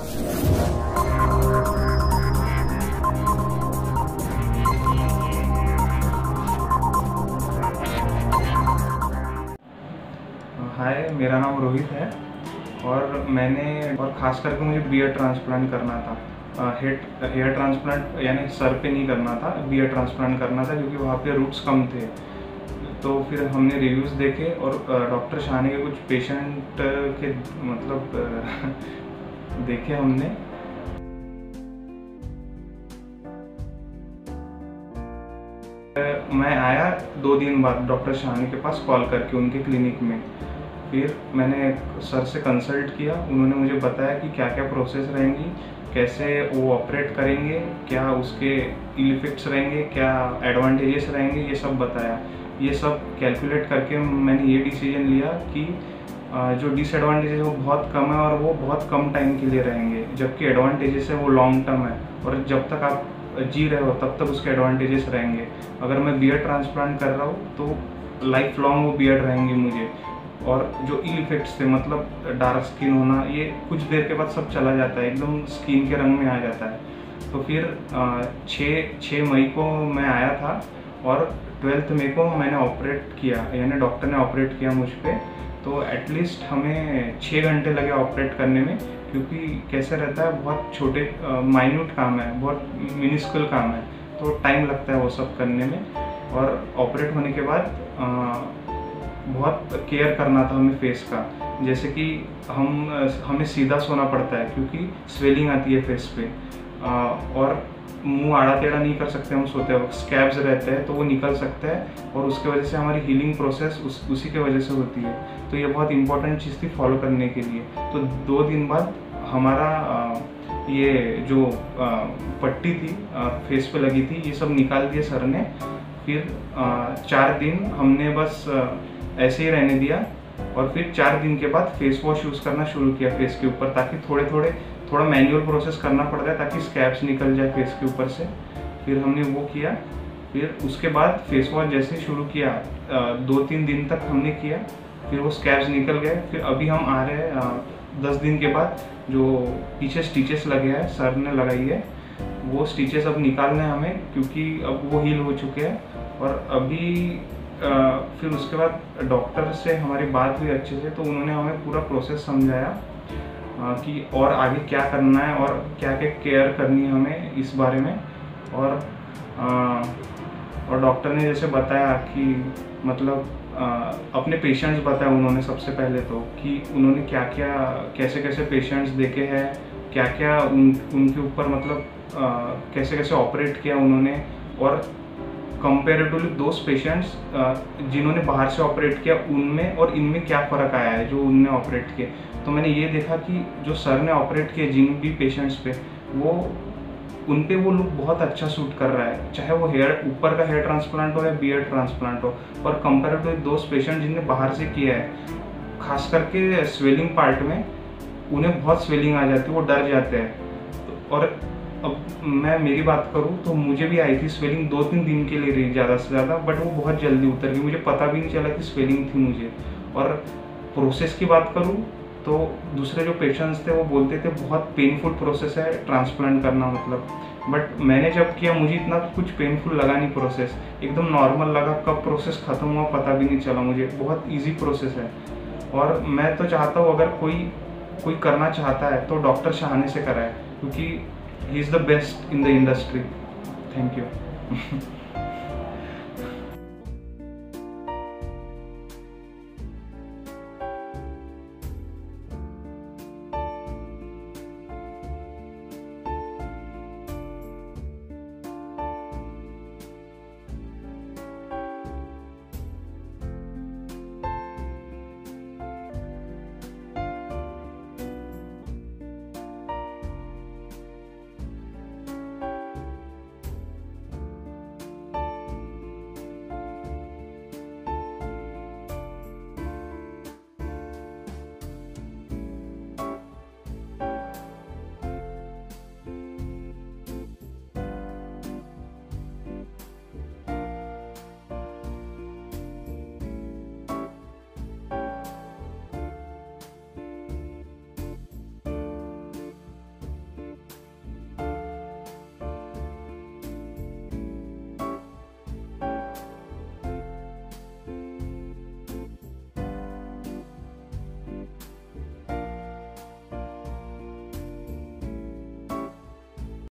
हाय, मेरा नाम रोहित है और ख़ास करके मुझे बियर ट्रांसप्लांट करना था। हेयर ट्रांसप्लांट यानी सर पे नहीं करना था, बियर ट्रांसप्लांट करना था क्योंकि वहाँ पे रूट्स कम थे। तो फिर हमने रिव्यूज़ देखे और डॉक्टर शाहनी के कुछ पेशेंट के देखे हमने। मैं आया 2 दिन बाद डॉक्टर शाहनी के पास कॉल करके उनके क्लिनिक में। फिर मैंने सर से कंसल्ट किया, उन्होंने मुझे बताया कि क्या क्या प्रोसेस रहेंगी, कैसे वो ऑपरेट करेंगे, क्या उसके इल इफेक्ट्स रहेंगे, क्या एडवांटेजेस रहेंगे, ये सब बताया। ये सब कैलकुलेट करके मैंने ये डिसीजन लिया कि जो डिसएडवांटेजेस है वो बहुत कम है और वो बहुत कम टाइम के लिए रहेंगे, जबकि एडवांटेजेस है वो लॉन्ग टर्म है और जब तक आप जी रहे हो तब तक उसके एडवांटेजेस रहेंगे। अगर मैं बियर्ड ट्रांसप्लांट कर रहा हूँ तो लाइफ लॉन्ग वो बियर्ड रहेंगी मुझे। और जो इल इफेक्ट्स थे, मतलब डार्क स्किन होना, ये कुछ देर के बाद सब चला जाता है, एकदम स्किन के रंग में आ जाता है। तो फिर 6 मई को मैं आया था और 12 मई को मैंने ऑपरेट किया, यानी डॉक्टर ने ऑपरेट किया मुझ पर। तो एटलीस्ट हमें 6 घंटे लगे ऑपरेट करने में, क्योंकि कैसे रहता है, बहुत छोटे माइन्यूट काम है, बहुत मिनिस्कुल काम है, तो टाइम लगता है वो सब करने में। और ऑपरेट होने के बाद बहुत केयर करना था हमें फेस का, जैसे कि हमें सीधा सोना पड़ता है क्योंकि स्वेलिंग आती है फेस पे, और मुंह आड़ा टेढ़ा नहीं कर सकते हम सोते वक्त, स्कैब्स रहते हैं तो वो निकल सकता है और उसके वजह से हमारी हीलिंग प्रोसेस उसी के वजह से होती है। तो ये बहुत इंपॉर्टेंट चीज़ थी फॉलो करने के लिए। तो 2 दिन बाद हमारा ये जो पट्टी थी फेस पे लगी थी, ये सब निकाल दिए सर ने। फिर 4 दिन हमने बस ऐसे ही रहने दिया और फिर 4 दिन के बाद फेस वॉश यूज़ करना शुरू किया फेस के ऊपर, ताकि थोड़ा मैनुअल प्रोसेस करना पड़ता है ताकि स्कैब्स निकल जाए फेस के ऊपर से। फिर हमने वो किया। फिर उसके बाद फेस वॉश जैसे शुरू किया 2-3 दिन तक हमने किया, फिर वो स्कैब्स निकल गए। फिर अभी हम आ रहे हैं 10 दिन के बाद, जो पीछे स्टिचेस लगे हैं सर ने लगाई है, वो स्टिचेस अब निकालने हमें, क्योंकि अब वो हील हो चुके हैं। और अभी फिर उसके बाद डॉक्टर से हमारी बात हुई अच्छे से, तो उन्होंने हमें पूरा प्रोसेस समझाया कि और आगे क्या करना है और क्या क्या केयर करनी है हमें इस बारे में। और डॉक्टर ने जैसे बताया कि मतलब अपने पेशेंट्स बताए उन्होंने सबसे पहले तो, कि उन्होंने क्या क्या कैसे पेशेंट्स देखे हैं, क्या क्या उनके ऊपर मतलब कैसे ऑपरेट किया उन्होंने, और कंपेरेटिवली दोज पेशेंट्स जिन्होंने बाहर से ऑपरेट किया उनमें और इनमें क्या फ़र्क आया है जो उनने ऑपरेट किए। तो मैंने ये देखा कि जो सर ने ऑपरेट किए जिन भी पेशेंट्स पे, वो उन पे वो लुक बहुत अच्छा सूट कर रहा है, चाहे वो ऊपर का हेयर ट्रांसप्लांट हो या बियर्ड ट्रांसप्लांट हो। और कंपेरेटिवली दोज पेशेंट जिनने बाहर से किया है, खास करके स्वेलिंग पार्ट में उन्हें बहुत स्वेलिंग आ जाती है, वो डर जाते हैं। और अब मेरी बात करूँ तो मुझे भी आई थी स्वेलिंग, 2-3 दिन के लिए रही ज़्यादा से ज़्यादा, बट वो बहुत जल्दी उतर गई, मुझे पता भी नहीं चला कि स्वेलिंग थी मुझे। और प्रोसेस की बात करूँ तो दूसरे जो पेशेंट्स थे वो बोलते थे बहुत पेनफुल प्रोसेस है ट्रांसप्लांट करना, मतलब, बट मैंने जब किया मुझे इतना कुछ पेनफुल लगा नहीं, प्रोसेस एकदम नॉर्मल लगा। कब प्रोसेस ख़त्म हुआ पता भी नहीं चला मुझे, बहुत ईजी प्रोसेस है। और मैं तो चाहता हूँ अगर कोई करना चाहता है तो डॉक्टर शाहनी से कराए, क्योंकि he is the best in the industry. Thank you.